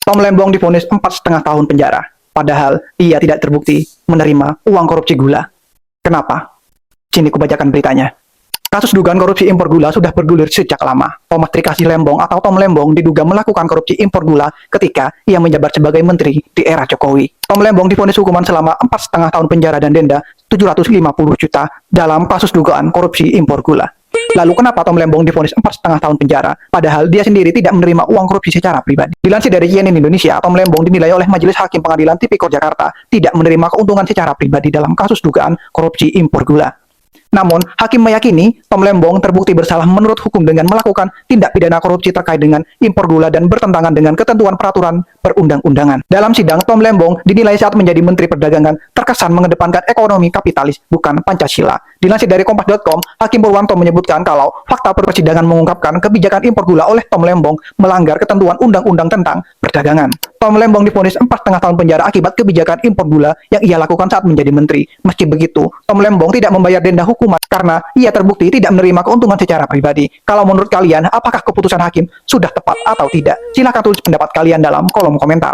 Tom Lembong divonis 4,5 tahun penjara, padahal ia tidak terbukti menerima uang korupsi gula. Kenapa? Sini kubacakan beritanya. Kasus dugaan korupsi impor gula sudah bergulir sejak lama. Thomas Trikasih Lembong atau Tom Lembong diduga melakukan korupsi impor gula ketika ia menjabat sebagai menteri di era Jokowi. Tom Lembong divonis hukuman selama 4,5 tahun penjara dan denda 750 juta dalam kasus dugaan korupsi impor gula. Lalu kenapa Tom Lembong divonis 4,5 tahun penjara, padahal dia sendiri tidak menerima uang korupsi secara pribadi? Dilansir dari CNN Indonesia, Tom Lembong dinilai oleh Majelis Hakim Pengadilan Tipikor Jakarta tidak menerima keuntungan secara pribadi dalam kasus dugaan korupsi impor gula. Namun, hakim meyakini Tom Lembong terbukti bersalah menurut hukum dengan melakukan tindak pidana korupsi terkait dengan impor gula dan bertentangan dengan ketentuan peraturan perundang-undangan. Dalam sidang, Tom Lembong dinilai saat menjadi Menteri Perdagangan terkesan mengedepankan ekonomi kapitalis, bukan Pancasila. Dilansir dari Kompas.com, Hakim Purwanto menyebutkan kalau fakta persidangan mengungkapkan kebijakan impor gula oleh Tom Lembong melanggar ketentuan undang-undang tentang perdagangan. Tom Lembong divonis 4,5 tahun penjara akibat kebijakan impor gula yang ia lakukan saat menjadi menteri. Meski begitu, Tom Lembong tidak membayar denda hukuman karena ia terbukti tidak menerima keuntungan secara pribadi. Kalau menurut kalian, apakah keputusan hakim sudah tepat atau tidak? Silahkan tulis pendapat kalian dalam kolom komentar.